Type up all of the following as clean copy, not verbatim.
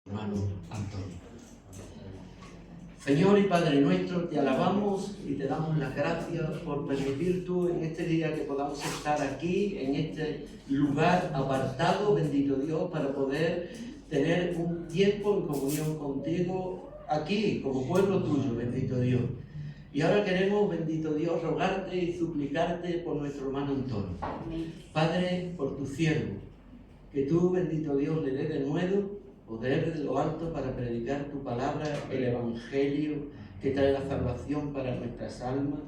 Hermano Antonio. Señor y Padre nuestro, te alabamos y te damos las gracias por permitir tú en este día que podamos estar aquí, en este lugar apartado, bendito Dios, para poder tener un tiempo en comunión contigo aquí, como pueblo tuyo, bendito Dios. Y ahora queremos, bendito Dios, rogarte y suplicarte por nuestro hermano Antonio. Padre, por tu siervo, que tú, bendito Dios, le dé de nuevo poder de lo alto para predicar tu palabra, el Evangelio que trae la salvación para nuestras almas,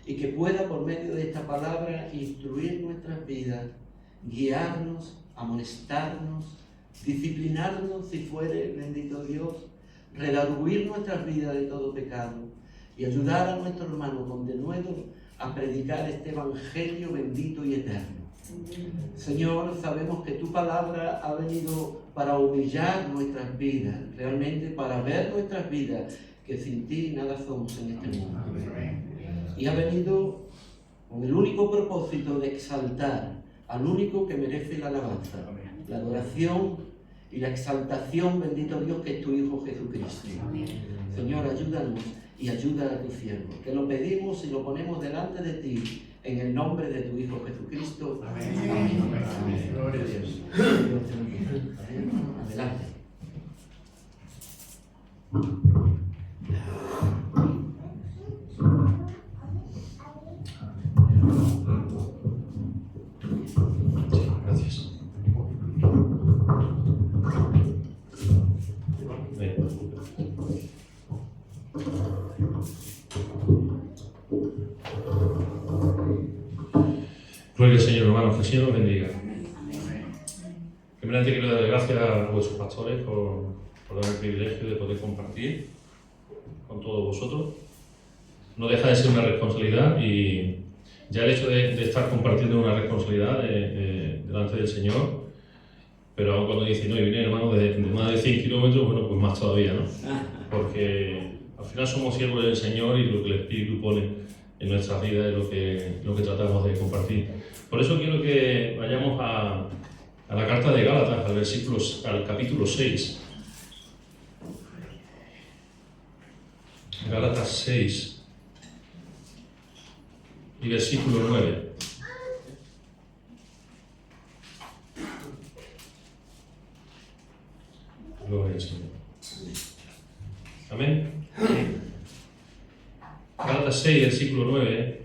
y que pueda por medio de esta palabra instruir nuestras vidas, guiarnos, amonestarnos, disciplinarnos si fuere, bendito Dios, redarguir nuestras vidas de todo pecado y ayudar a nuestro hermano con denuedo a predicar este Evangelio bendito y eterno. Señor, sabemos que tu palabra ha venido para humillar nuestras vidas, realmente para ver nuestras vidas, que sin ti nada somos en este mundo. Y ha venido con el único propósito de exaltar al único que merece la alabanza, la adoración y la exaltación, bendito Dios, que es tu Hijo Jesucristo. Señor, ayúdanos y ayuda a tu siervo. Te lo pedimos y lo ponemos delante de ti, en el nombre de tu Hijo Jesucristo. Amén. Amén. Amén. Gloria a Dios. Adelante. Gracias. Gloria al Señor, hermanos, que el Señor los bendiga. Primeramente quiero dar gracias a vuestros pastores por dar el privilegio de poder compartir con todos vosotros. No deja de ser una responsabilidad, y ya el hecho de estar compartiendo una responsabilidad delante del Señor, pero aún cuando dice, no, y viene hermano de más de 100 kilómetros, bueno, pues más todavía, ¿no? Porque al final somos siervos del Señor y lo que el Espíritu pone en nuestras vidas es lo que tratamos de compartir. Por eso quiero que vayamos a la carta de Gálatas, al capítulo 6. Gálatas 6 y versículo 9. Gloria al Señor. Amén. Gálatas 6, versículo 9,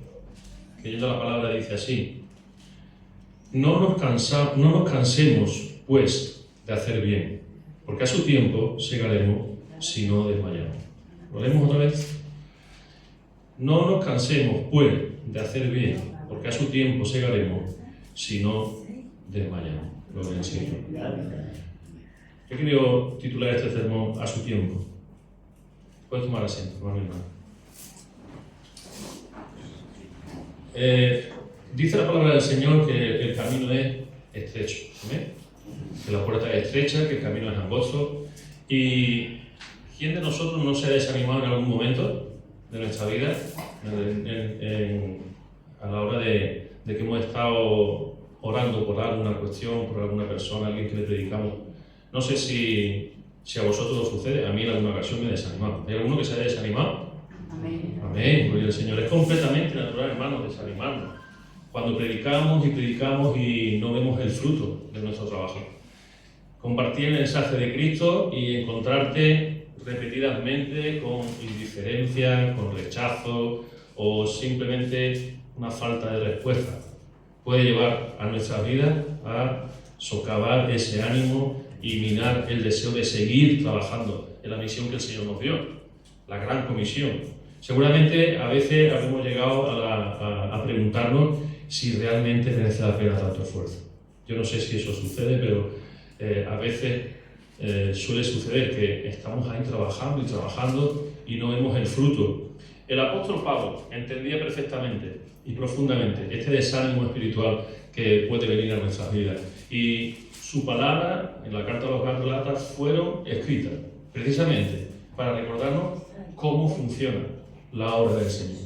que leyendo la palabra dice así: no nos cansemos, pues, de hacer bien, porque a su tiempo segaremos si no desmayamos. ¿Lo leemos otra vez? No nos cansemos, pues, de hacer bien, porque a su tiempo segaremos si no desmayamos. Gloria al Señor. Yo quiero titular este sermón: a su tiempo. Puedes tomar asiento, hermano y hermana. Dice la palabra del Señor que el camino es estrecho, ¿eh? Que la puerta es estrecha, que el camino es angosto. ¿Y quién de nosotros no se ha desanimado en algún momento de nuestra vida a la hora de que hemos estado orando por alguna cuestión, por alguna persona, alguien que le predicamos? No sé si a vosotros os sucede. A mí en alguna ocasión me he desanimado. ¿Hay alguno que se haya desanimado? Amén. Amén, gloria al Señor. Es completamente natural, hermanos, desanimarnos cuando predicamos y no vemos el fruto de nuestro trabajo. Compartir el mensaje de Cristo y encontrarte repetidamente con indiferencia, con rechazo o simplemente una falta de respuesta puede llevar a nuestras vidas a socavar ese ánimo y minar el deseo de seguir trabajando en la misión que el Señor nos dio, la gran comisión. Seguramente a veces habremos llegado a preguntarnos si realmente merece la pena tanto esfuerzo. Yo no sé si eso sucede, pero a veces suele suceder que estamos ahí trabajando y no vemos el fruto. El apóstol Pablo entendía perfectamente y profundamente este desánimo espiritual que puede venir a nuestras vidas. Y su palabra en la carta a los Gálatas fueron escritas precisamente para recordarnos cómo funciona la obra del Señor.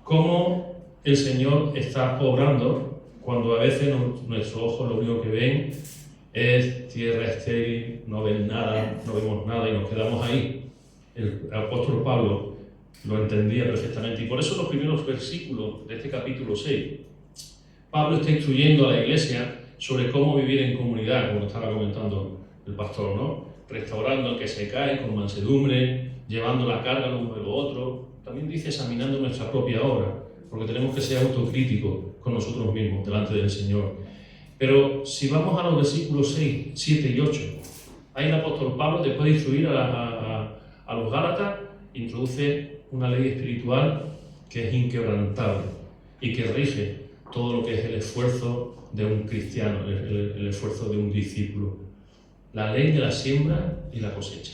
Cómo el Señor está obrando cuando a veces nuestros ojos lo único que ven es tierra estéril, no ven nada, no vemos nada y nos quedamos ahí. El apóstol Pablo lo entendía perfectamente y por eso los primeros versículos de este capítulo 6, Pablo está instruyendo a la iglesia sobre cómo vivir en comunidad, como estaba comentando el pastor, ¿no? Restaurando al que se cae con mansedumbre, llevando la carga lo uno de lo otro. También dice examinando nuestra propia obra, porque tenemos que ser autocríticos con nosotros mismos delante del Señor. Pero si vamos a los versículos 6, 7 y 8, ahí el apóstol Pablo, después de instruir a los Gálatas, introduce una ley espiritual que es inquebrantable y que rige todo lo que es el esfuerzo de un cristiano, el esfuerzo de un discípulo. La ley de la siembra y la cosecha.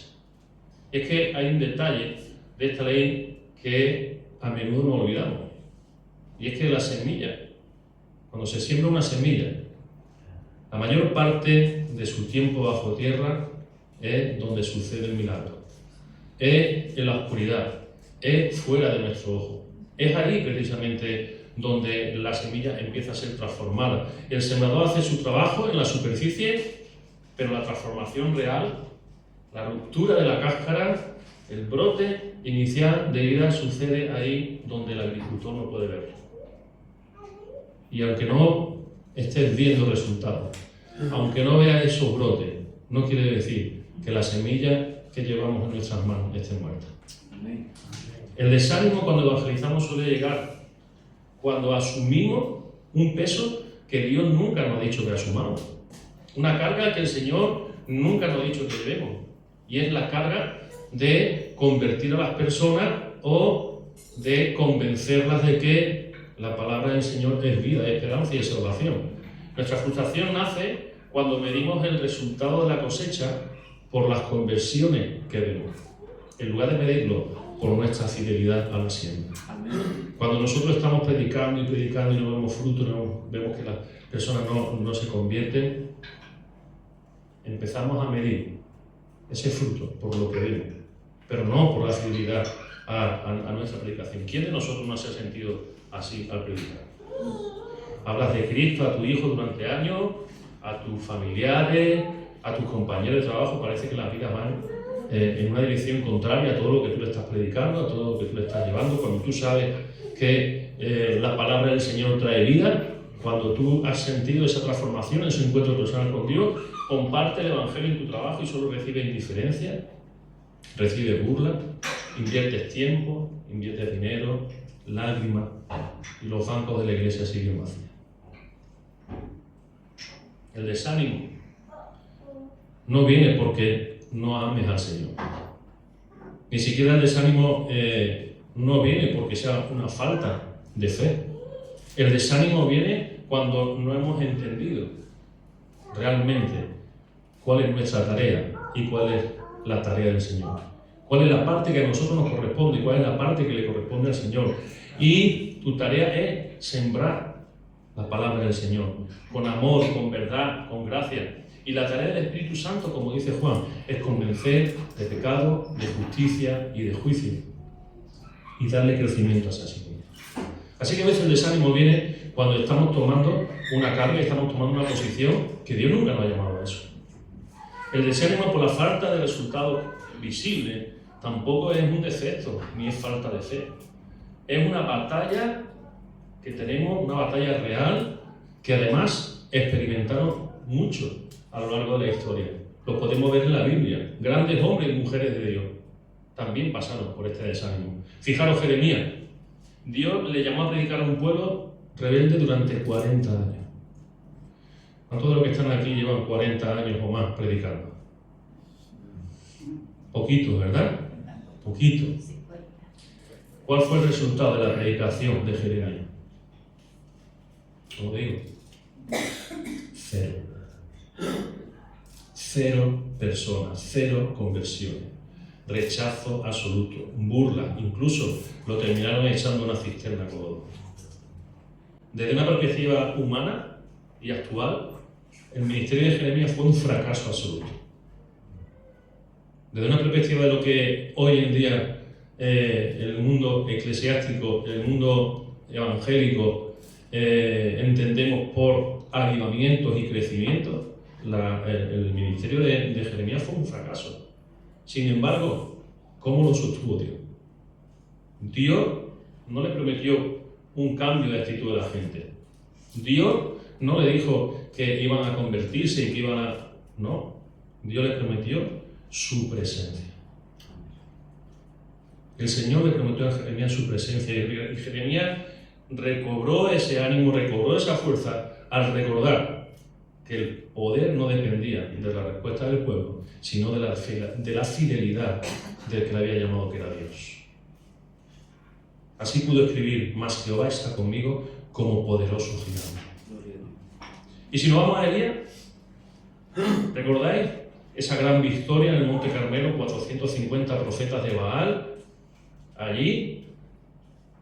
Es que hay un detalle de esta ley que a menudo nos olvidamos. Y es que la semilla, cuando se siembra una semilla, la mayor parte de su tiempo bajo tierra es donde sucede el milagro. Es en la oscuridad, es fuera de nuestro ojo. Es allí precisamente donde la semilla empieza a ser transformada. El sembrador hace su trabajo en la superficie, pero la transformación real, la ruptura de la cáscara, el brote inicial de vida sucede ahí donde el agricultor no puede verlo. Y aunque no estés viendo resultados, aunque no veas esos brotes, no quiere decir que la semilla que llevamos en nuestras manos esté muerta. El desánimo cuando evangelizamos suele llegar cuando asumimos un peso que Dios nunca nos ha dicho que asumamos. Una carga que el Señor nunca nos ha dicho que debemos. Y es la carga de convertir a las personas o de convencerlas de que la palabra del Señor es vida, es esperanza y es salvación. Nuestra frustración nace cuando medimos el resultado de la cosecha por las conversiones que vemos, en lugar de medirlo por nuestra fidelidad a la siembra. Cuando nosotros estamos predicando y no vemos fruto, no vemos que las personas no se convierten, empezamos a medir ese fruto por lo que vemos, pero no por la fidelidad a nuestra predicación. ¿Quién de nosotros no se ha sentido así al predicar? Hablas de Cristo a tu hijo durante años, a tus familiares, a tus compañeros de trabajo, parece que las vidas van en una dirección contraria a todo lo que tú le estás predicando, a todo lo que tú le estás llevando. Cuando tú sabes que la palabra del Señor trae vida, cuando tú has sentido esa transformación, ese encuentro personal con Dios, comparte el Evangelio en tu trabajo y solo recibes indiferencia, recibes burla, inviertes tiempo, inviertes dinero, lágrimas, y los bancos de la iglesia siguen vacíos. El desánimo no viene porque no ames al Señor. Ni siquiera el desánimo no viene porque sea una falta de fe. El desánimo viene cuando no hemos entendido realmente cuál es nuestra tarea y cuál es la tarea del Señor. Cuál es la parte que a nosotros nos corresponde y cuál es la parte que le corresponde al Señor. Y tu tarea es sembrar la palabra del Señor, con amor, con verdad, con gracia. Y la tarea del Espíritu Santo, como dice Juan, es convencer de pecado, de justicia y de juicio. Y darle crecimiento a esa semilla. Así que a veces el desánimo viene cuando estamos tomando una carga y estamos tomando una posición que Dios nunca nos ha llamado a eso. El desánimo por la falta de resultados visibles tampoco es un defecto, ni es falta de fe. Es una batalla que tenemos, una batalla real, que además experimentaron mucho a lo largo de la historia. Lo podemos ver en la Biblia. Grandes hombres y mujeres de Dios también pasaron por este desánimo. Fijaros, Jeremías. Dios le llamó a predicar a un pueblo rebelde durante 40 años. ¿Cuántos de los que están aquí llevan 40 años o más predicando? Poquito, ¿verdad? Poquito. ¿Cuál fue el resultado de la predicación de Jeremías? Como digo, cero. Cero personas, cero conversiones. Rechazo absoluto, burla, incluso lo terminaron echando a una cisterna con lodo. Desde una perspectiva humana y actual, el ministerio de Jeremías fue un fracaso absoluto. Desde una perspectiva de lo que hoy en día el mundo eclesiástico, el mundo evangélico, entendemos por avivamientos y crecimientos, el ministerio de Jeremías fue un fracaso. Sin embargo, ¿cómo lo sostuvo Dios? Dios no le prometió un cambio de actitud de la gente. Dios no le dijo que iban a convertirse y que iban a... No, Dios le prometió su presencia. El Señor le prometió a Jeremías su presencia y Jeremías recobró ese ánimo, recobró esa fuerza al recordar que el poder no dependía de la respuesta del pueblo, sino de la fidelidad del que le había llamado, que era Dios. Así pudo escribir: mas Jehová está conmigo como poderoso gigante. Y si nos vamos a Elías, ¿recordáis esa gran victoria en el Monte Carmelo? 450 profetas de Baal. Allí,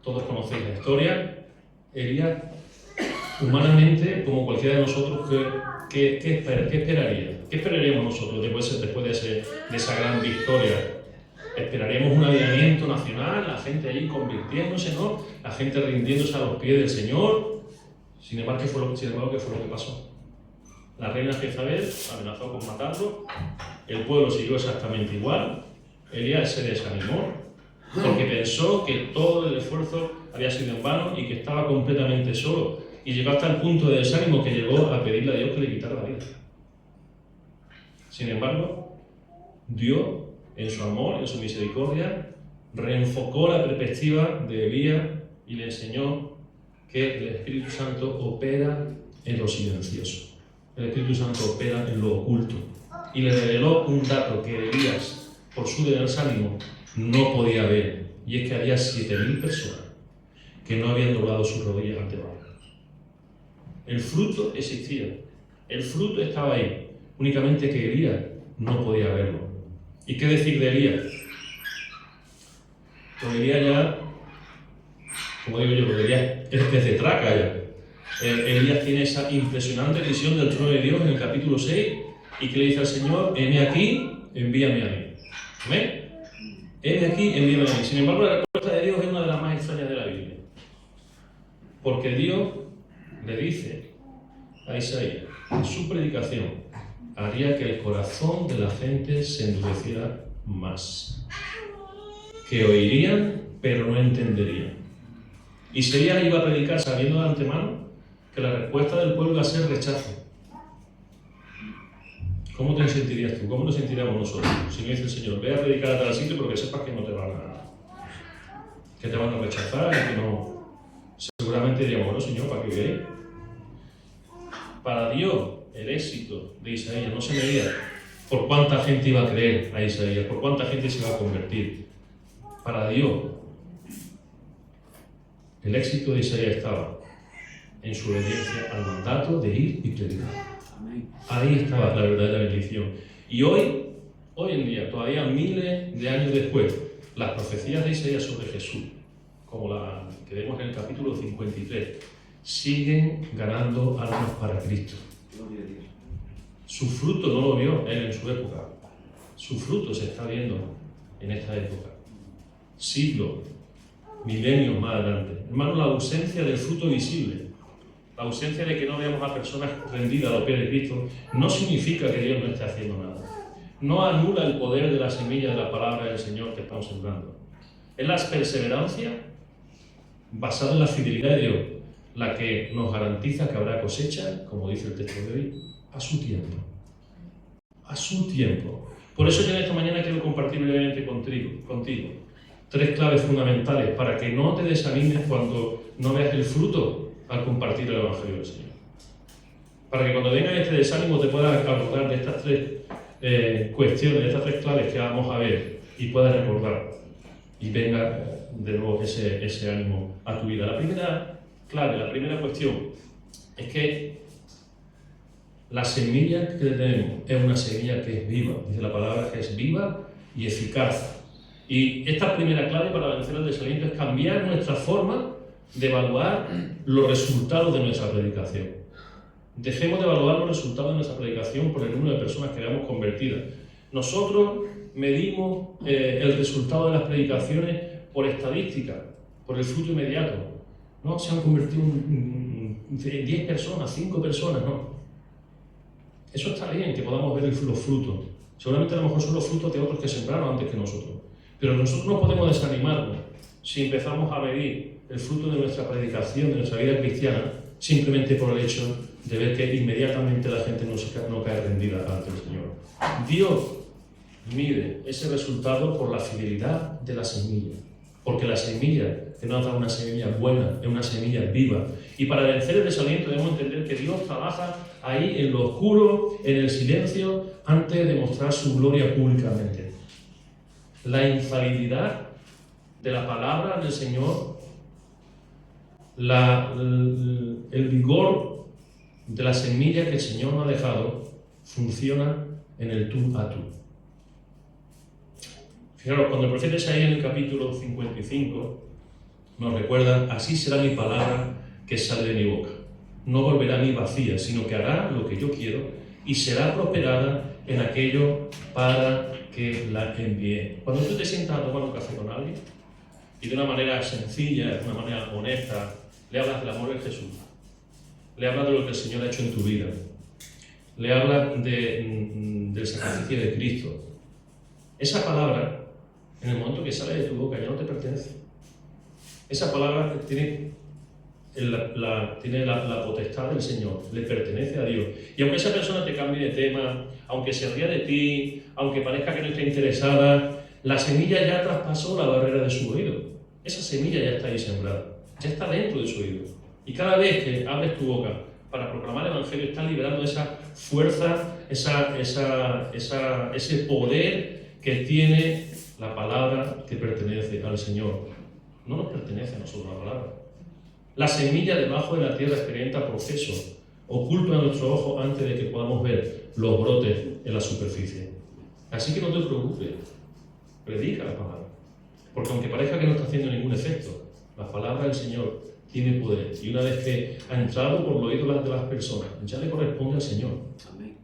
todos conocéis la historia. Elías, humanamente, como cualquiera de nosotros, ¿qué esperaría? ¿Qué esperaríamos nosotros después de esa gran victoria? Esperaríamos un avivamiento nacional, la gente allí convirtiéndose, ¿no? La gente rindiéndose a los pies del Señor. Sin embargo, ¿qué fue lo que pasó? La reina Jezabel amenazó con matarlo. El pueblo siguió exactamente igual. Elías se desanimó porque pensó que todo el esfuerzo había sido en vano y que estaba completamente solo. Y llegó hasta el punto de desánimo que llegó a pedirle a Dios que le quitara la vida. Sin embargo, Dios, en su amor, en su misericordia, reenfocó la perspectiva de Elías y le enseñó que el Espíritu Santo opera en lo silencioso. El Espíritu Santo opera en lo oculto. Y le reveló un dato que Elías, por su desánimo, no podía ver. Y es que había 7.000 personas que no habían doblado sus rodillas ante Baal. El fruto existía. El fruto estaba ahí. Únicamente que Elías no podía verlo. ¿Y qué decir de Elías? Pues Elías ya, como digo yo, porque Elías es desde traca ya. Elías tiene esa impresionante visión del trono de Dios en el capítulo 6 y que le dice al Señor: heme aquí, envíame a mí. ¿Amén? Heme aquí, envíame a mí. Sin embargo, la respuesta de Dios es una de las más extrañas de la Biblia. Porque Dios le dice a Isaías en su predicación: haría que el corazón de la gente se endureciera más, que oirían pero no entenderían. Isaías iba a predicar sabiendo de antemano que la respuesta del pueblo iba a ser rechazo. ¿Cómo te sentirías tú? ¿Cómo nos sentiríamos nosotros? Si me dice el Señor: ve a predicar a tal sitio, pero que sepas que no te van que te van a rechazar y que no... Seguramente diríamos: bueno, Señor, ¿para qué voy a ir? Para Dios, el éxito de Isaías no se medía por cuánta gente iba a creer a Isaías, por cuánta gente se iba a convertir. Para Dios, el éxito de Isaías estaba en su obediencia al mandato de ir y predicar. Ahí estaba la verdadera bendición. Y hoy en día, todavía miles de años después, las profecías de Isaías sobre Jesús, como la que vemos en el capítulo 53, siguen ganando almas para Cristo. Su fruto no lo vio él en su época. Su fruto se está viendo en esta época. Siglos, milenios más adelante. Hermano, la ausencia del fruto visible, la ausencia de que no veamos a personas rendidas a los pies de Cristo, no significa que Dios no esté haciendo nada. No anula el poder de la semilla de la palabra del Señor que estamos sembrando. Es la perseverancia basada en la fidelidad de Dios la que nos garantiza que habrá cosecha, como dice el texto de hoy, a su tiempo. A su tiempo. Por eso yo en esta mañana quiero compartir brevemente contigo 3 claves fundamentales para que no te desanimes cuando no veas el fruto al compartir el Evangelio del Señor. Para que cuando venga este desánimo te puedas acordar de estas 3 cuestiones, de estas 3 claves que vamos a ver y puedas recordar y venga de nuevo ese ánimo a tu vida. La primera clave, la primera cuestión es que la semilla que tenemos es una semilla que es viva. Dice la palabra que es viva y eficaz. Y esta primera clave para vencer el desaliento es cambiar nuestra forma de evaluar los resultados de nuestra predicación. Dejemos de evaluar los resultados de nuestra predicación por el número de personas que veamos convertidas.Nosotros medimos el resultado de las predicaciones por estadística, por el fruto inmediato. No se han convertido 10 personas, 5 personas, no. Eso está bien, que podamos ver los frutos. Seguramente a lo mejor son los frutos de otros que sembraron antes que nosotros. Pero nosotros no podemos desanimarnos si empezamos a medir el fruto de nuestra predicación, de nuestra vida cristiana, simplemente por el hecho de ver que inmediatamente la gente no cae rendida ante el Señor. Dios mide ese resultado por la fidelidad de la semilla. Porque la semilla que nos da una semilla buena, es una semilla viva. Y para vencer el desaliento debemos entender que Dios trabaja ahí en lo oscuro, en el silencio, antes de mostrar su gloria públicamente. La infalibilidad de la palabra del Señor, el vigor de la semilla que el Señor nos ha dejado, funciona en el tú a tú. Fijaros, cuando el profeta Isaías en el capítulo 55 nos recuerda: así será mi palabra que sale de mi boca. No volverá a mí vacía, sino que hará lo que yo quiero y será prosperada en aquello para que la envíe. Cuando tú te sientas a tomar un café con alguien y de una manera sencilla, de una manera honesta, le hablas del amor de Jesús, le hablas de lo que el Señor ha hecho en tu vida, le hablas del sacrificio de Cristo, esa palabra, en el momento que sale de tu boca, ya no te pertenece. Esa palabra tiene la potestad del Señor, le pertenece a Dios. Y aunque esa persona te cambie de tema, aunque se ría de ti, aunque parezca que no esté interesada, la semilla ya traspasó la barrera de su oído. Esa semilla ya está ahí sembrada, ya está dentro de su oído. Y cada vez que abres tu boca para proclamar el Evangelio, estás liberando esa fuerza, ese poder que tiene la palabra que pertenece al Señor. No nos pertenece a nosotros la palabra. La semilla debajo de la tierra experimenta procesos ocultos a nuestro ojo antes de que podamos ver los brotes en la superficie. Así que no te preocupes, predica la palabra. Porque aunque parezca que no está haciendo ningún efecto, la palabra del Señor tiene poder. Y una vez que ha entrado por los oídos de las personas, ya le corresponde al Señor. Amén.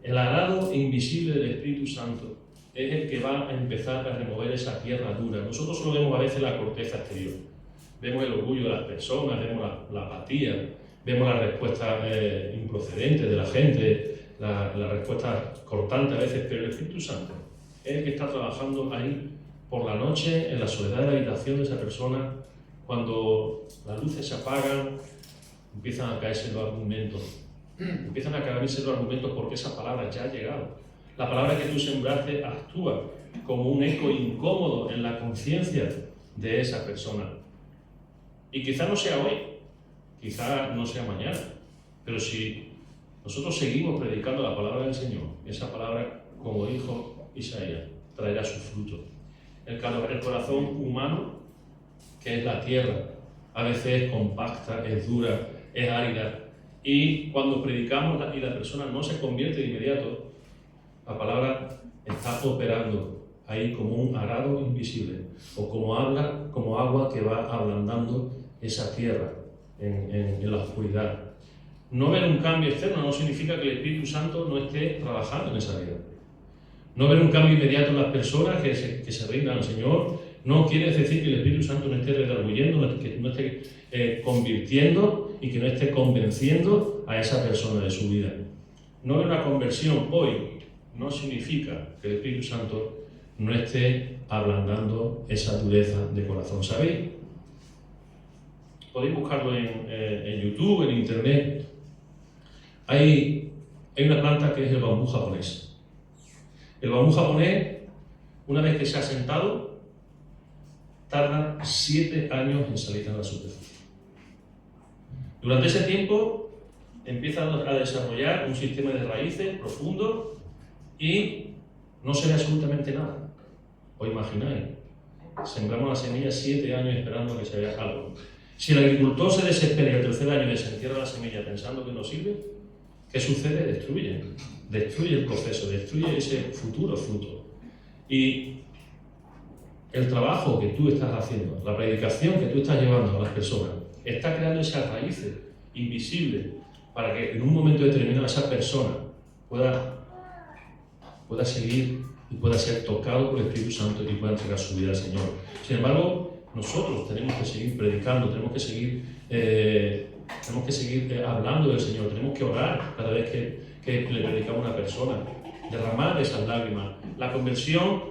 El arado invisible del Espíritu Santo es el que va a empezar a remover esa tierra dura. Nosotros solo vemos a veces la corteza exterior. Vemos el orgullo de las personas, vemos la apatía, vemos las respuestas improcedentes de la gente, la respuesta cortante a veces, pero el Espíritu Santo es el que está trabajando ahí por la noche, en la soledad de la habitación de esa persona. Cuando las luces se apagan, empiezan a caerse los argumentos. Empiezan a caerse los argumentos porque esa palabra ya ha llegado. La palabra que tú sembraste actúa como un eco incómodo en la conciencia de esa persona. Y quizá no sea hoy, quizá no sea mañana, pero si nosotros seguimos predicando la palabra del Señor, esa palabra, como dijo Isaías, traerá su fruto. El corazón humano, que es la tierra, a veces es compacta, es dura, es árida, y cuando predicamos y la persona no se convierte de inmediato, la palabra está operando ahí como un arado invisible, o como agua que va ablandando esa tierra en la oscuridad. No ver un cambio externo no significa que el Espíritu Santo no esté trabajando en esa vida. No ver un cambio inmediato en las personas que se rindan al Señor no quiere decir que el Espíritu Santo no esté redarguyendo, que no esté convirtiendo y que no esté convenciendo a esa persona de su vida. No ver una conversión hoy no significa que el Espíritu Santo no esté ablandando esa dureza de corazón. ¿Sabéis? Podéis buscarlo en YouTube, en Internet. Hay una planta que es el bambú japonés. El bambú japonés, una vez que se ha sentado, tarda 7 años en salir a la superficie. Durante ese tiempo empieza a desarrollar un sistema de raíces profundo y no se ve absolutamente nada. ¿Os imagináis? Sembramos la semilla 7 años esperando que se vea algo. Si el agricultor se desespera y al tercer año desentierra la semilla pensando que no sirve, ¿qué sucede? Destruye el proceso, destruye ese futuro fruto. Y el trabajo que tú estás haciendo, la predicación que tú estás llevando a las personas, está creando esas raíces invisibles para que en un momento determinado esa persona pueda seguir y pueda ser tocado por el Espíritu Santo y pueda entregar su vida al Señor. Sin embargo, nosotros tenemos que seguir predicando, tenemos que seguir hablando del Señor, tenemos que orar cada vez que que le predicamos a una persona, derramar esas lágrimas. La conversión,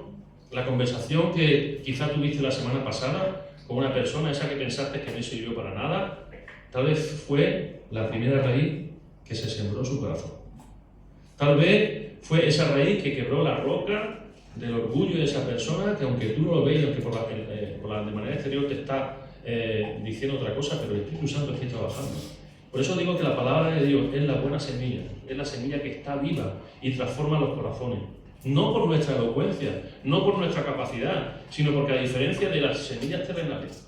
la conversación que quizá tuviste la semana pasada con una persona, esa que pensaste que no sirvió para nada, tal vez fue la primera raíz que se sembró en su corazón. Tal vez fue esa raíz que quebró la roca del orgullo de esa persona, que aunque tú no lo veas, aunque de manera exterior te está diciendo otra cosa, pero el Espíritu Santo está trabajando. Por eso digo que la palabra de Dios es la buena semilla, es la semilla que está viva y transforma los corazones. No por nuestra elocuencia, no por nuestra capacidad, sino porque a diferencia de las semillas terrenales,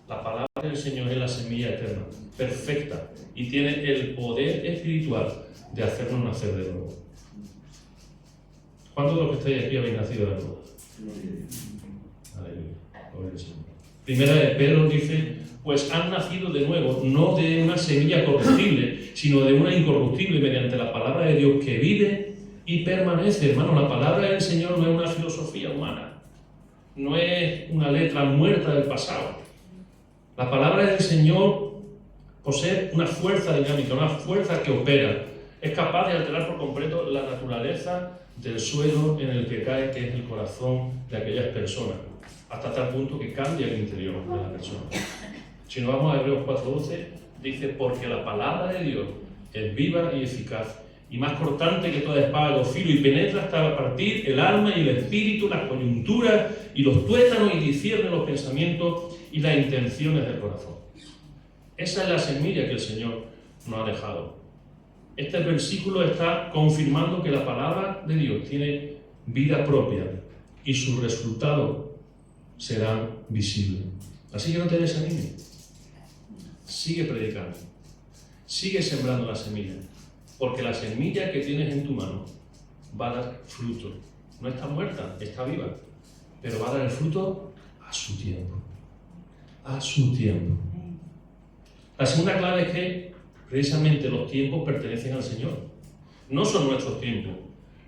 la palabra del Señor es la semilla eterna, perfecta, y tiene el poder espiritual de hacernos nacer de nuevo. ¿Cuántos de los que estáis aquí habéis nacido de nuevo? Aleluya. Gloria al Señor. Primera de Pedro dice, pues han nacido de nuevo, no de una semilla corruptible, sino de una incorruptible, mediante la palabra de Dios que vive y permanece. Hermano, la palabra del Señor no es una filosofía humana, no es una letra muerta del pasado. La palabra del Señor posee una fuerza dinámica, una fuerza que opera. Es capaz de alterar por completo la naturaleza del suelo en el que cae, que es el corazón de aquellas personas, hasta tal punto que cambia el interior de la persona. Si nos vamos a Hebreos 4:12, dice, porque la palabra de Dios es viva y eficaz, y más cortante que toda espada de dos filos, y penetra hasta partir el alma y el espíritu, las coyunturas y los tuétanos, y discierne los pensamientos y las intenciones del corazón. Esa es la semilla que el Señor nos ha dejado. Este versículo está confirmando que la palabra de Dios tiene vida propia y sus resultados serán visibles. Así que no te desanimes. Sigue predicando. Sigue sembrando la semilla. Porque la semilla que tienes en tu mano va a dar fruto. No está muerta, está viva. Pero va a dar el fruto a su tiempo. A su tiempo. La segunda clave es que precisamente los tiempos pertenecen al Señor. No son nuestros tiempos.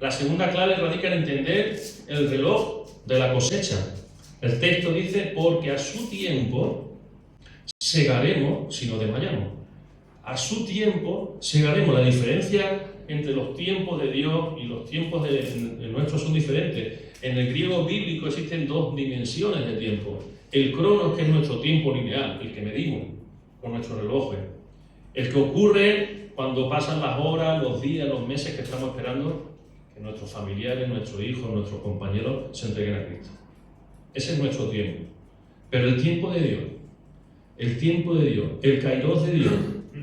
La segunda clave radica en entender el reloj de la cosecha. El texto dice, porque a su tiempo segaremos si no desmayamos. A su tiempo segaremos. La diferencia entre los tiempos de Dios y los tiempos de nuestros son diferentes. En el griego bíblico existen dos dimensiones de tiempo. El cronos, que es nuestro tiempo lineal, el que medimos con nuestros relojes. El que ocurre cuando pasan las horas, los días, los meses que estamos esperando que nuestros familiares, nuestros hijos, nuestros compañeros se entreguen a Cristo. Ese es nuestro tiempo. Pero el tiempo de Dios, el kairos de Dios,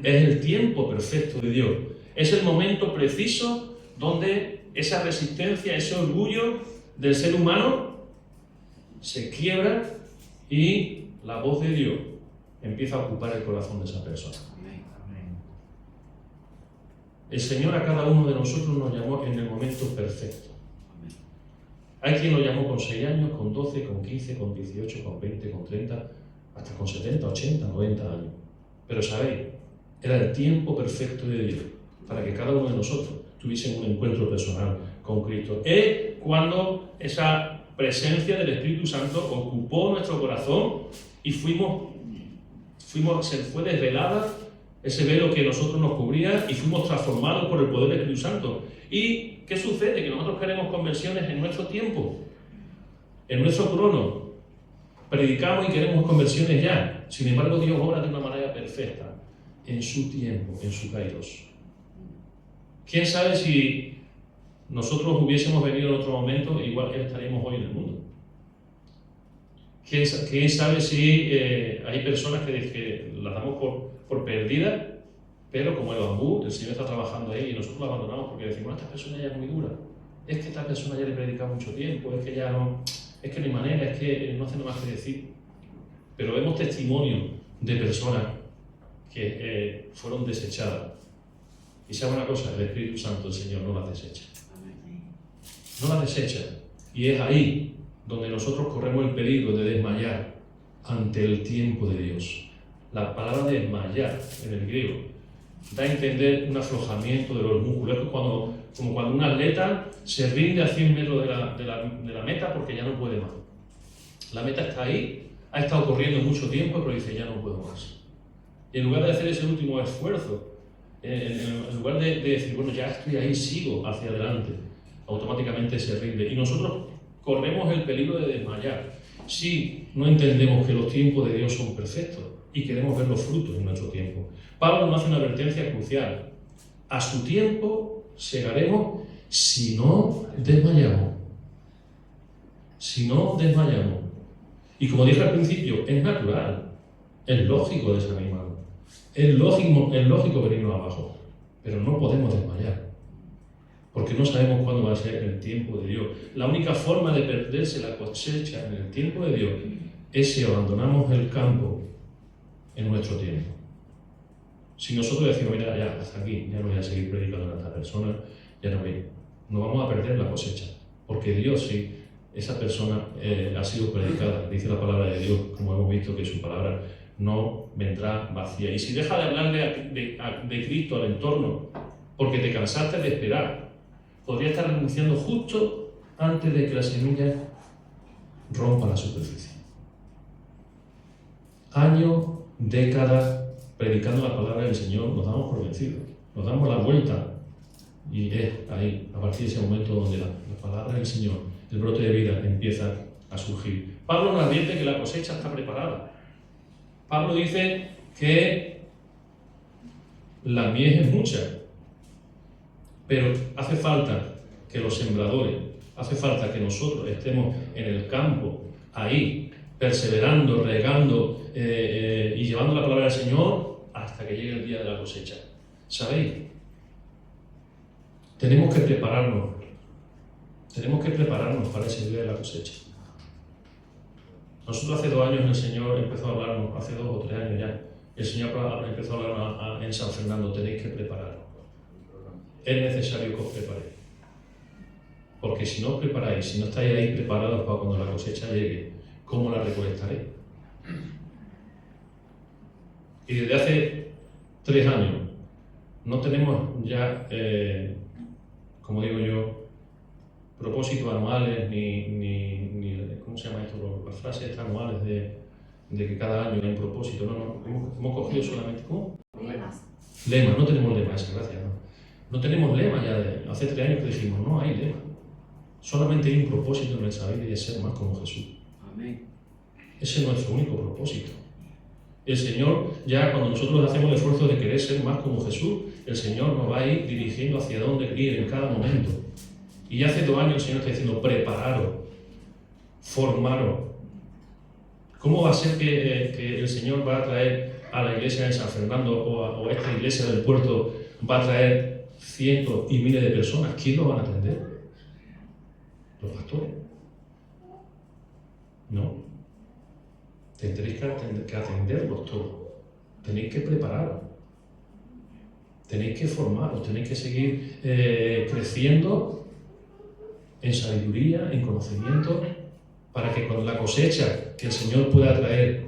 es el tiempo perfecto de Dios. Es el momento preciso donde esa resistencia, ese orgullo del ser humano se quiebra y la voz de Dios empieza a ocupar el corazón de esa persona. El Señor a cada uno de nosotros nos llamó en el momento perfecto. Hay quien lo llamó con 6 años, con 12, con 15, con 18, con 20, con 30, hasta con 70, 80, 90 años. Pero sabéis, era el tiempo perfecto de Dios para que cada uno de nosotros tuviese un encuentro personal con Cristo. Es cuando esa presencia del Espíritu Santo ocupó nuestro corazón y se fue desvelada ese velo que nosotros nos cubría y fuimos transformados por el poder del Espíritu Santo. ¿Y qué sucede? Que nosotros queremos conversiones en nuestro tiempo, en nuestro crono. Predicamos y queremos conversiones ya. Sin embargo, Dios obra de una manera perfecta, en su tiempo, en su kairos. ¿Quién sabe si nosotros hubiésemos venido en otro momento, igual que estaríamos hoy en el mundo? ¿Quién sabe si hay personas que las damos por perdidas, pero como el bambú, el Señor está trabajando ahí y nosotros lo abandonamos porque decimos, esta persona ya es muy dura, es que esta persona ya le predica mucho tiempo, es que ya no, es que no hay manera, es que no hace nada más que decir. Pero vemos testimonios de personas que fueron desechadas. Y sabe una cosa, el Espíritu Santo, el Señor, no las desecha. No las desecha. Y es ahí donde nosotros corremos el peligro de desmayar ante el tiempo de Dios. La palabra desmayar en el griego da a entender un aflojamiento de los músculos. Es como cuando un atleta se rinde a 100 metros de la meta porque ya no puede más. La meta está ahí, ha estado corriendo mucho tiempo, pero dice, ya no puedo más. Y en lugar de hacer ese último esfuerzo en lugar de decir, bueno, ya estoy ahí, sigo hacia adelante, automáticamente se rinde. Y nosotros corremos el peligro de desmayar si no entendemos que los tiempos de Dios son perfectos y queremos ver los frutos en nuestro tiempo. Pablo nos hace una advertencia crucial. A su tiempo segaremos si no desmayamos. Si no desmayamos. Y como dije al principio, es natural, es lógico desanimarnos, es lógico venirnos abajo, pero no podemos desmayar, porque no sabemos cuándo va a ser el tiempo de Dios. La única forma de perderse la cosecha en el tiempo de Dios es si abandonamos el campo en nuestro tiempo. Si nosotros decimos, mira, ya, hasta aquí, ya no voy a seguir predicando a esta persona, ya no vamos a perder la cosecha, porque Dios sí. Esa persona ha sido predicada, dice la palabra de Dios, como hemos visto que su palabra no vendrá vacía. Y si dejas de hablarle de Cristo al entorno porque te cansaste de esperar, podría estar renunciando justo antes de que la semilla rompa la superficie. Años, décadas, predicando la palabra del Señor, nos damos por vencidos, nos damos la vuelta y es ahí, a partir de ese momento donde la palabra del Señor, el brote de vida empieza a surgir. Pablo nos advierte que la cosecha está preparada. Pablo dice que la mies es mucha, pero hace falta que los sembradores, hace falta que nosotros estemos en el campo, ahí, perseverando, regando y llevando la palabra del Señor hasta que llegue el día de la cosecha. ¿Sabéis? Tenemos que prepararnos para ese día de la cosecha. Nosotros hace 2 años el Señor empezó a hablarnos, hace 2 o 3 años ya, el Señor empezó a hablarnos en San Fernando, tenéis que prepararos. Es necesario que os preparéis. Porque si no os preparáis, si no estáis ahí preparados para cuando la cosecha llegue, ¿cómo la recolectaréis? Y desde hace 3 años no tenemos ya, como digo yo, propósitos anuales, ni ¿cómo se llama esto? Las frases anuales de que cada año hay un propósito. No, hemos cogido solamente, ¿cómo? Lema, no tenemos lema, esa gracia, no. No tenemos lema ya hace 3 años que dijimos, no hay lema. Solamente hay un propósito en nuestra vida y es ser más como Jesús. Amén. Ese es nuestro único propósito. El Señor, ya cuando nosotros hacemos el esfuerzo de querer ser más como Jesús, el Señor nos va a ir dirigiendo hacia dónde ir en cada momento. Y hace 2 años el Señor está diciendo, prepararos, formaros. ¿Cómo va a ser que el Señor va a traer a la iglesia de San Fernando o a esta iglesia del puerto, va a traer cientos y miles de personas? ¿Quién lo van a atender? ¿Los pastores? No. Tendréis que atenderlos todos. Tenéis que prepararos. Tenéis que formaros, tenéis que seguir creciendo en sabiduría, en conocimiento, para que cuando la cosecha que el Señor pueda traer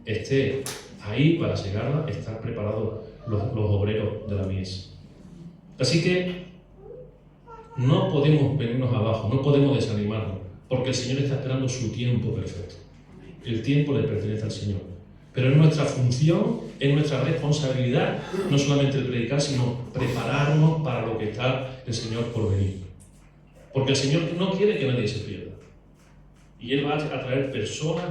esté ahí para segarla, están preparados los obreros de la mies. Así que no podemos venirnos abajo, no podemos desanimarnos, porque el Señor está esperando su tiempo perfecto. El tiempo le pertenece al Señor. Pero es nuestra función, es nuestra responsabilidad, no solamente el predicar, sino prepararnos para lo que está el Señor por venir. Porque el Señor no quiere que nadie se pierda. Y Él va a traer personas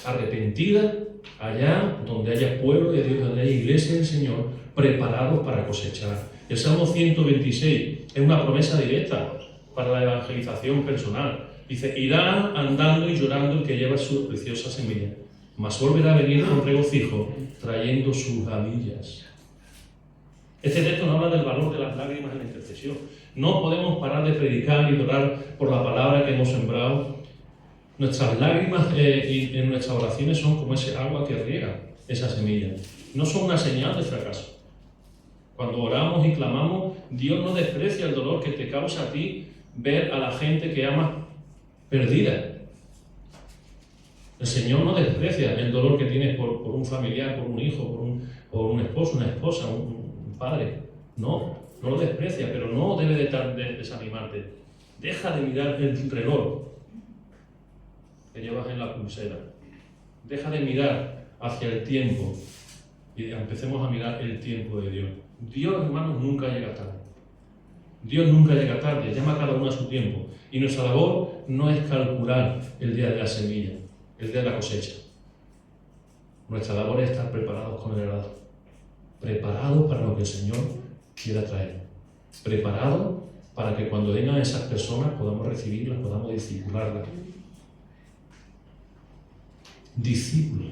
arrepentidas allá donde haya pueblo de Dios, donde haya iglesia del Señor, preparados para cosechar. El Salmo 126 es una promesa directa para la evangelización personal. Dice, irá andando y llorando el que lleva su preciosa semilla, mas volverá a venir con regocijo, trayendo sus gamillas. Este texto nos habla del valor de las lágrimas en la intercesión. No podemos parar de predicar y de orar por la palabra que hemos sembrado. Nuestras lágrimas y en nuestras oraciones son como ese agua que riega esa semilla. No son una señal de fracaso. Cuando oramos y clamamos, Dios no desprecia el dolor que te causa a ti ver a la gente que amas perdida. El Señor no desprecia el dolor que tienes por un familiar, por un hijo, por un esposo, una esposa, un padre. No lo desprecia, pero no debe de desanimarte. Deja de mirar el reloj que llevas en la pulsera. Deja de mirar hacia el tiempo y empecemos a mirar el tiempo de Dios. Dios, hermanos, nunca llega tarde. Dios nunca llega tarde, llama a cada uno a su tiempo. Y nuestra labor no es calcular el día de la semilla, el día de la cosecha. Nuestra labor es estar preparados con el arado. Preparados para lo que el Señor quiera traer. Preparados para que cuando vengan esas personas podamos recibirlas, podamos discipularlas. Discípulos.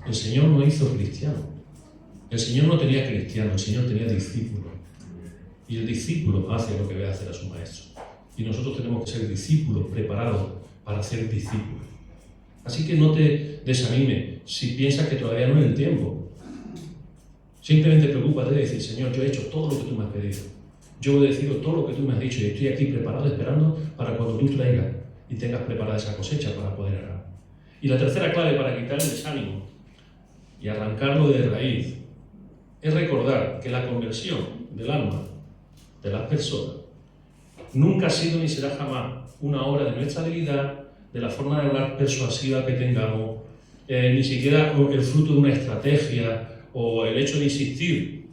El Señor no hizo cristiano. El Señor no tenía cristiano, el Señor tenía discípulos. Y el discípulo hace lo que ve hacer a su maestro. Y nosotros tenemos que ser discípulos preparados para ser discípulos. Así que no te desanimes si piensas que todavía no es el tiempo. Simplemente preocúpate de decir, Señor, yo he hecho todo lo que tú me has pedido. Yo he obedecido todo lo que tú me has dicho y estoy aquí preparado, esperando para cuando tú traigas y tengas preparada esa cosecha para poder arar. Y la tercera clave para quitar el desánimo y arrancarlo de raíz es recordar que la conversión del alma de las personas nunca ha sido ni será jamás una obra de nuestra habilidad, de la forma de hablar persuasiva que tengamos, ni siquiera el fruto de una estrategia o el hecho de insistir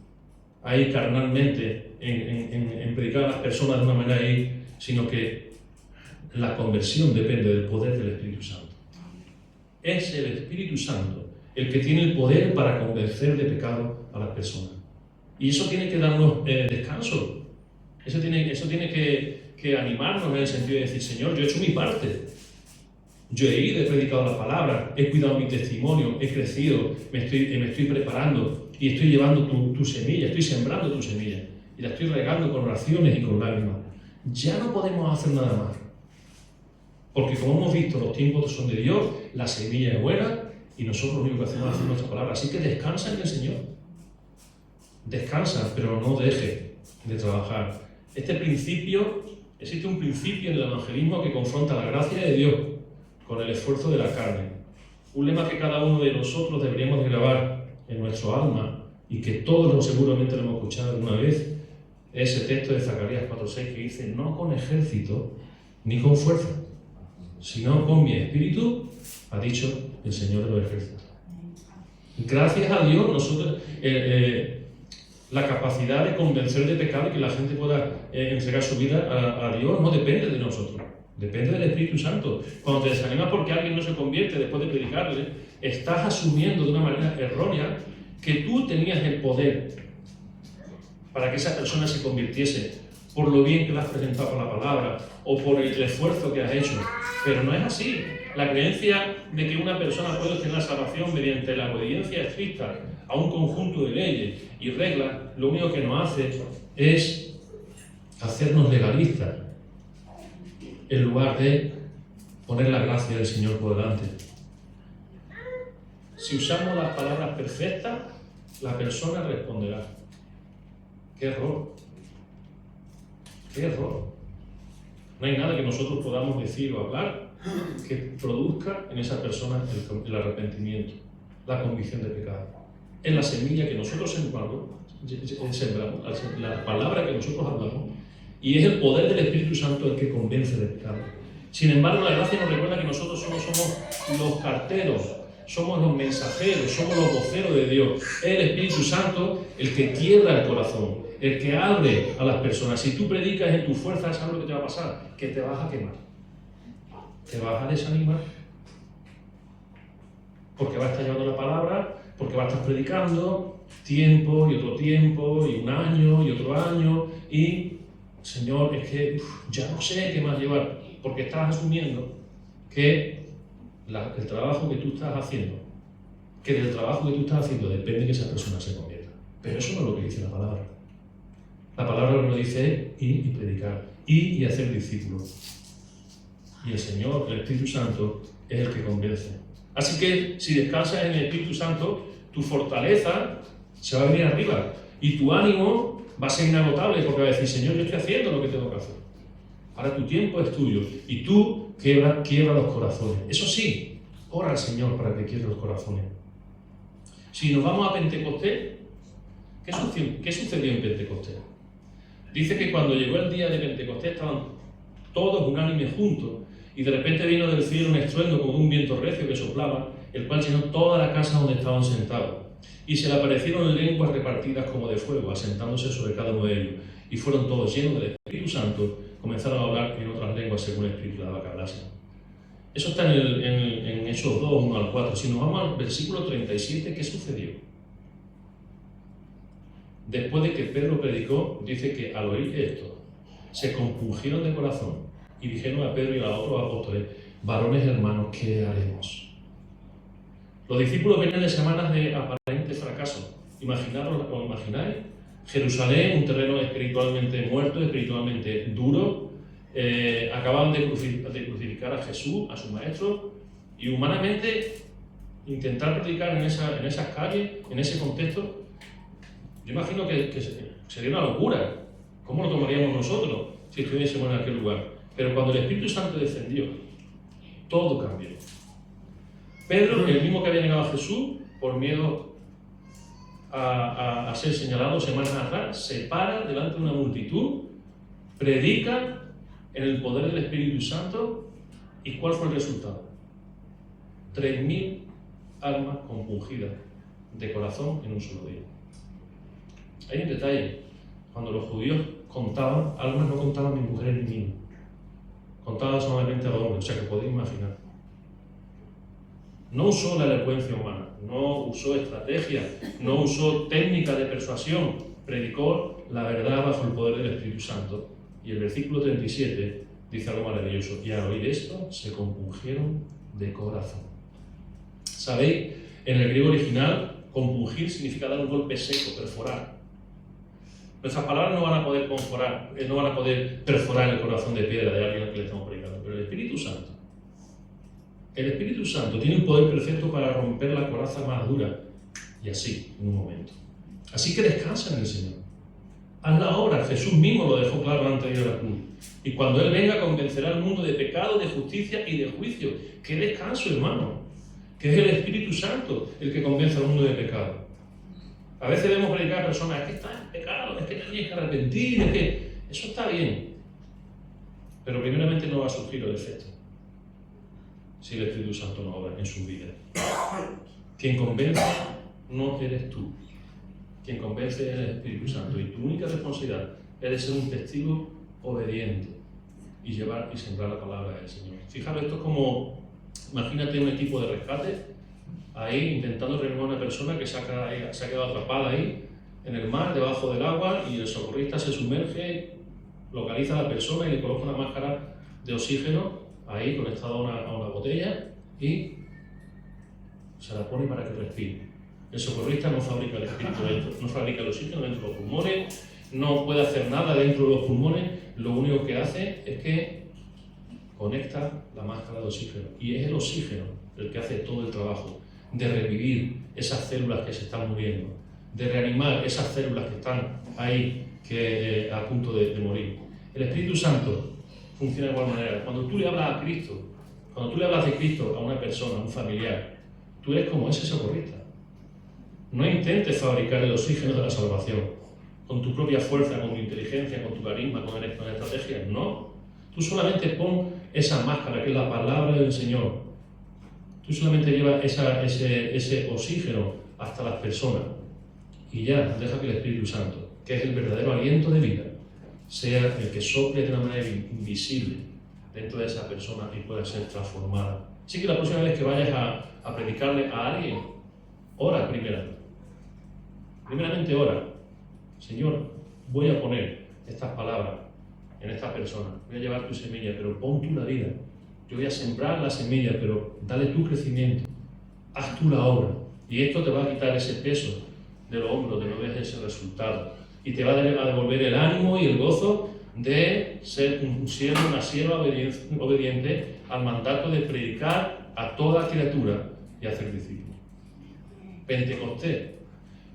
ahí carnalmente en predicar a las personas de una manera ahí, sino que la conversión depende del poder del Espíritu Santo. Es el Espíritu Santo el que tiene el poder para convencer de pecado a las personas. Y eso tiene que darnos descanso. Eso tiene que animarnos en el sentido de decir, Señor, yo he hecho mi parte. Yo he ido, he predicado la palabra, he cuidado mi testimonio, he crecido, me estoy preparando y estoy llevando tu semilla, estoy sembrando tu semilla y la estoy regando con oraciones y con lágrimas. Ya no podemos hacer nada más. Porque como hemos visto, los tiempos son de Dios, la semilla es buena y nosotros lo único que hacemos es hacer nuestra palabra. Así que descansa en el Señor. Descansa, pero no deje de trabajar. Existe un principio en el evangelismo que confronta la gracia de Dios con el esfuerzo de la carne. Un lema que cada uno de nosotros deberíamos de grabar en nuestro alma y que todos seguramente lo hemos escuchado alguna vez, es ese texto de Zacarías 4:6 que dice, no con ejército ni con fuerza, sino con mi espíritu, ha dicho el Señor de los ejércitos. Gracias a Dios, nosotros la capacidad de convencer de pecado y que la gente pueda entregar su vida a Dios no depende de nosotros, depende del Espíritu Santo. Cuando te desanimas porque alguien no se convierte después de predicarle, estás asumiendo de una manera errónea que tú tenías el poder para que esa persona se convirtiese por lo bien que le has presentado la palabra o por el esfuerzo que has hecho. Pero no es así. La creencia de que una persona puede obtener la salvación mediante la obediencia estricta a un conjunto de leyes y reglas, lo único que nos hace es hacernos legalistas en lugar de poner la gracia del Señor por delante. Si usamos las palabras perfectas, la persona responderá. ¡Qué error! ¡Qué error! No hay nada que nosotros podamos decir o hablar que produzca en esa persona el arrepentimiento, la convicción de pecado. Es la semilla que nosotros sembramos, la palabra que nosotros hablamos, y es el poder del Espíritu Santo el que convence de pecado. Sin embargo, la gracia nos recuerda que nosotros somos los carteros, somos los mensajeros, somos los voceros de Dios. Es el Espíritu Santo el que quiebra el corazón, el que abre a las personas. Si tú predicas en tu fuerza, ¿sabes lo que te va a pasar? Que te vas a quemar. Te vas a desanimar. Porque vas a estar llevando la palabra, porque vas a estar predicando tiempo y otro tiempo, y un año y otro año, y Señor, es que ya no sé qué más llevar, porque estás asumiendo que el trabajo que tú estás haciendo, que del trabajo que tú estás haciendo depende que esa persona se convierta. Pero eso no es lo que dice la palabra. La palabra lo que nos dice es ir y predicar, ir y hacer discípulos. Y el Señor, el Espíritu Santo, es el que convence. Así que si descansas en el Espíritu Santo, tu fortaleza se va a venir arriba y tu ánimo va a ser inagotable porque va a decir, Señor, yo estoy haciendo lo que tengo que hacer. Ahora tu tiempo es tuyo y tú quiebra los corazones. Eso sí, ora al Señor para que quiebre los corazones. Si nos vamos a Pentecostés, ¿qué sucedió en Pentecostés? Dice que cuando llegó el día de Pentecostés estaban todos unánimes juntos y de repente vino del cielo un estruendo como un viento recio que soplaba, el cual llenó toda la casa donde estaban sentados. Y se le aparecieron lenguas repartidas como de fuego, asentándose sobre cada uno de ellos. Y fueron todos llenos del Espíritu Santo, comenzaron a hablar en otras lenguas según el Espíritu daba que hablasen. Eso está en Hechos 2, 1 al 4. Si nos vamos al versículo 37, ¿qué sucedió? Después de que Pedro predicó, dice que al oír esto, se compungieron de corazón y dijeron a Pedro y a los otros apóstoles: varones hermanos, ¿qué haremos? Los discípulos venían de semanas de aparente fracaso. ¿Os imagináis? Jerusalén, un terreno espiritualmente muerto, espiritualmente duro. Acababan de crucificar a Jesús, a su maestro, y humanamente intentar predicar en esas calles, en ese contexto, yo imagino que sería una locura. ¿Cómo lo tomaríamos nosotros si estuviésemos en aquel lugar? Pero cuando el Espíritu Santo descendió, todo cambió. Pedro, el mismo que había negado a Jesús por miedo a ser señalado semanas atrás, se para delante de una multitud, predica en el poder del Espíritu Santo. ¿Y cuál fue el resultado? 3.000 almas compungidas de corazón en un solo día. Hay un detalle: cuando los judíos contaban almas, no contaban ni mujeres ni niños, contaban solamente a los hombres. O sea que podéis imaginar. No usó la elocuencia humana, no usó estrategia, no usó técnica de persuasión, predicó la verdad bajo el poder del Espíritu Santo. Y el versículo 37 dice algo maravilloso: y al oír esto se compungieron de corazón. ¿Sabéis? En el griego original, compungir significa dar un golpe seco, perforar. Nuestras palabras no van a poder perforar el corazón de piedra de alguien al que le estamos predicando, pero el Espíritu Santo tiene un poder perfecto para romper la coraza más dura, y así, en un momento. Así que descansa en el Señor. Haz la obra. Jesús mismo lo dejó claro antes de ir a la cruz. Y cuando Él venga, convencerá al mundo de pecado, de justicia y de juicio. ¡Qué descanso, hermano! Que es el Espíritu Santo el que convence al mundo de pecado. A veces vemos predicar a personas: es que estás en pecado, es que te tienes que arrepentir, es que eso está bien. Pero primeramente no va a surgir el efecto si el Espíritu Santo no obra en su vida. Quien convence no eres tú. Quien convence es el Espíritu Santo. Y tu única responsabilidad es de ser un testigo obediente y llevar y sembrar la palabra del Señor. Fijaros, esto es como, imagínate un equipo de rescate ahí intentando reanimar a una persona que se ha quedado atrapada ahí en el mar, debajo del agua, y el socorrista se sumerge, localiza a la persona y le coloca una máscara de oxígeno ahí conectada a una botella y se la pone para que respire. El socorrista no fabrica el espíritu dentro, no fabrica el oxígeno dentro de los pulmones, no puede hacer nada dentro de los pulmones, lo único que hace es que conecta la máscara de oxígeno. Y es el oxígeno el que hace todo el trabajo de revivir esas células que se están muriendo, de reanimar esas células que están ahí a punto de morir. El Espíritu Santo funciona de igual manera. Cuando tú le hablas a Cristo, cuando tú le hablas de Cristo a una persona, a un familiar, tú eres como ese socorrista. No intentes fabricar el oxígeno de la salvación con tu propia fuerza, con tu inteligencia, con tu carisma, con estrategias. No. Tú solamente pon esa máscara que es la palabra del Señor. Tú solamente llevas ese oxígeno hasta las personas y ya deja que el Espíritu Santo, que es el verdadero aliento de vida, sea el que sople de una manera invisible dentro de esa persona y pueda ser transformada. Así que la próxima vez que vayas a predicarle a alguien, ora primeramente ora: Señor, voy a poner estas palabras en esta persona, voy a llevar tu semilla, pero pon tú la vida. Yo voy a sembrar la semilla, pero dale tu crecimiento, haz tú la obra, y esto te va a quitar ese peso del hombro de no ver ese resultado, y te va a devolver el ánimo y el gozo de ser un siervo, una sierva obediente al mandato de predicar a toda criatura y hacer discípulos. Pentecostés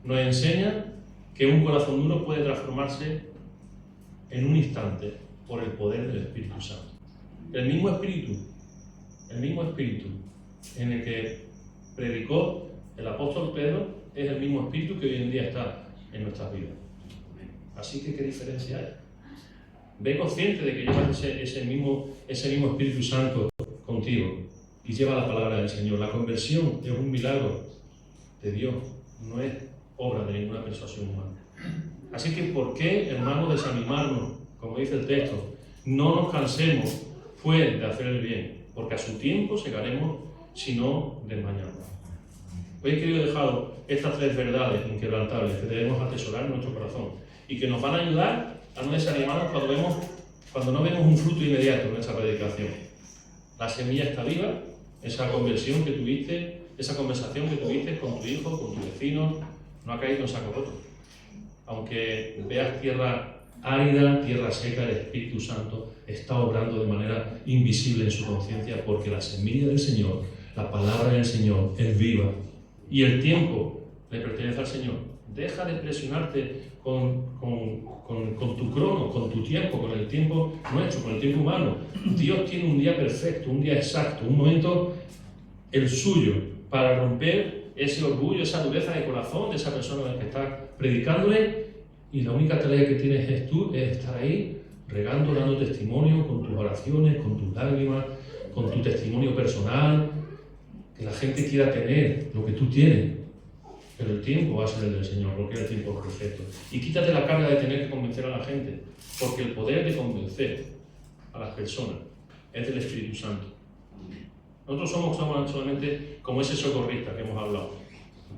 nos enseña que un corazón duro puede transformarse en un instante por el poder del Espíritu Santo. El mismo Espíritu en el que predicó el apóstol Pedro es el mismo Espíritu que hoy en día está en nuestras vidas. Así que, ¿qué diferencia hay? Ve consciente de que llevas ese mismo Espíritu Santo contigo y lleva la palabra del Señor. La conversión es un milagro de Dios. no es obra de ninguna persuasión humana. Así que, ¿por qué, hermanos, desanimarnos? Como dice el texto, no nos cansemos pues de hacer el bien, porque a su tiempo segaremos si no desmayamos. Hoy he querido dejar estas 3 verdades inquebrantables que debemos atesorar en nuestro corazón y que nos van a ayudar a no desanimarnos cuando no vemos un fruto inmediato en esa predicación. La semilla está viva, esa conversión que tuviste, esa conversación que tuviste con tu hijo, con tu vecino, no ha caído en saco roto. Aunque veas tierra árida, tierra seca, el Espíritu Santo está obrando de manera invisible en su conciencia, porque la semilla del Señor, la palabra del Señor, es viva. Y el tiempo le pertenece al Señor. Deja de presionarte con tu crono, con tu tiempo, con el tiempo nuestro, con el tiempo humano. Dios tiene un día perfecto, un día exacto, un momento el suyo, para romper ese orgullo, esa dureza de corazón de esa persona a la que estás predicándole, y la única tarea que tienes tú es estar ahí, regando, dando testimonio con tus oraciones, con tus lágrimas, con tu testimonio personal, que la gente quiera tener lo que tú tienes, pero el tiempo va a ser el del Señor, porque es el tiempo perfecto. Y quítate la carga de tener que convencer a la gente, porque el poder de convencer a las personas es del Espíritu Santo. Nosotros somos solamente como ese socorrista que hemos hablado.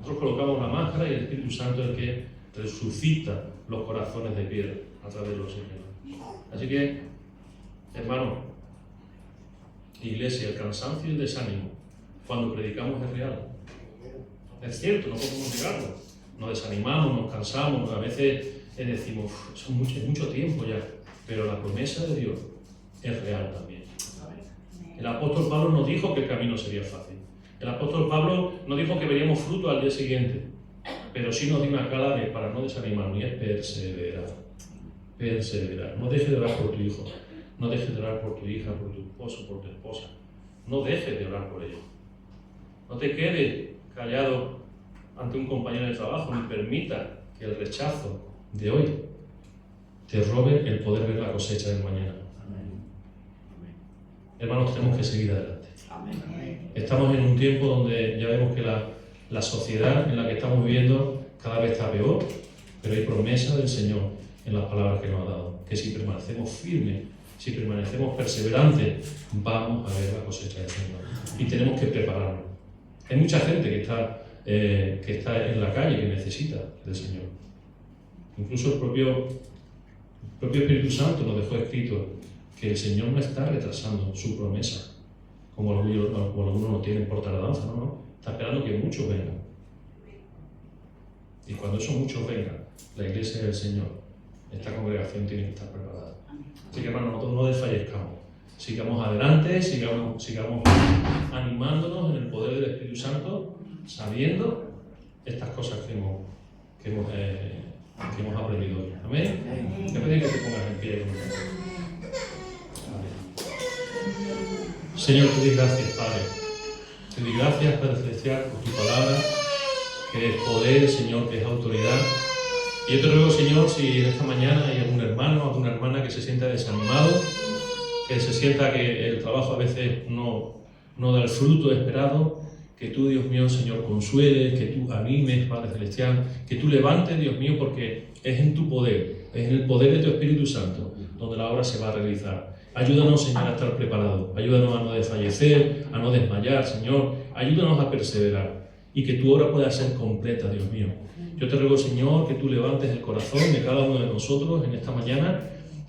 Nosotros colocamos la máscara y el Espíritu Santo es el que resucita los corazones de piedra a través de los Señores. Así que, hermanos, iglesia, el cansancio y el desánimo cuando predicamos es real. Es cierto, no podemos negarlo. Nos desanimamos, nos cansamos, a veces decimos, es mucho tiempo ya, pero la promesa de Dios es real también. El apóstol Pablo nos dijo que el camino sería fácil. El apóstol Pablo nos dijo que veríamos fruto al día siguiente, pero sí nos dio una clave para no desanimarnos, y es perseverar. Perseverar. No dejes de orar por tu hijo, no dejes de orar por tu hija, por tu esposo, por tu esposa. No dejes de orar por ellos. No te quedes callado ante un compañero de trabajo, ni permita que el rechazo de hoy te robe el poder ver la cosecha del mañana. Hermanos, tenemos que seguir adelante. Estamos en un tiempo donde ya vemos que la sociedad en la que estamos viviendo cada vez está peor, pero hay promesa del Señor en las palabras que nos ha dado, que si permanecemos firmes, si permanecemos perseverantes, vamos a ver la cosecha del Señor. Y tenemos que prepararnos. Hay mucha gente que está en la calle, que necesita del Señor. Incluso el propio Espíritu Santo nos dejó escrito que el Señor no está retrasando su promesa, como algunos no tienen por tardanza, no. Está esperando que muchos vengan. Y cuando esos muchos vengan, la iglesia del Señor, esta congregación tiene que estar preparada. Así que, hermanos, nosotros no desfallezcamos. Sigamos adelante, sigamos animándonos en el poder del Espíritu Santo, sabiendo estas cosas que hemos aprendido hoy. Amén. Te pedí que te pongas en pie. Señor, te doy gracias, Padre. Te doy gracias, Padre Celestial, por tu palabra, que es poder, Señor, que es autoridad. Y yo te ruego, Señor, si en esta mañana hay algún hermano o alguna hermana que se sienta desanimado, que se sienta que el trabajo a veces no da el fruto esperado, que tú, Dios mío, Señor, consueles, que tú animes, Padre Celestial, que tú levantes, Dios mío, porque es en tu poder, es en el poder de tu Espíritu Santo donde la obra se va a realizar. Ayúdanos, Señor, a estar preparados, ayúdanos a no desfallecer, a no desmayar, Señor, ayúdanos a perseverar y que tu obra pueda ser completa, Dios mío. Yo te ruego, Señor, que tú levantes el corazón de cada uno de nosotros en esta mañana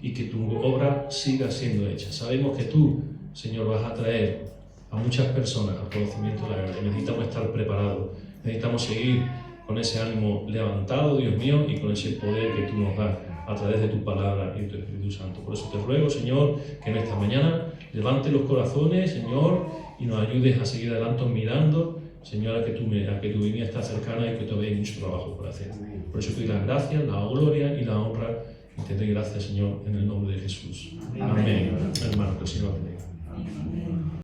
y que tu obra siga siendo hecha. Sabemos que tú, Señor, vas a traer a muchas personas al conocimiento de la verdad. Necesitamos estar preparados, necesitamos seguir con ese ánimo levantado, Dios mío, y con ese poder que tú nos das a través de tu palabra y de tu Espíritu Santo. Por eso te ruego, Señor, que en esta mañana levante los corazones, Señor, y nos ayudes a seguir adelante mirando, Señor, a que tu venida está cercana y que todavía hay mucho trabajo por hacer. Por eso te doy las gracias, la gloria y la honra, y te doy gracias, Señor, en el nombre de Jesús. Amén. Hermano, que el Señor bendiga.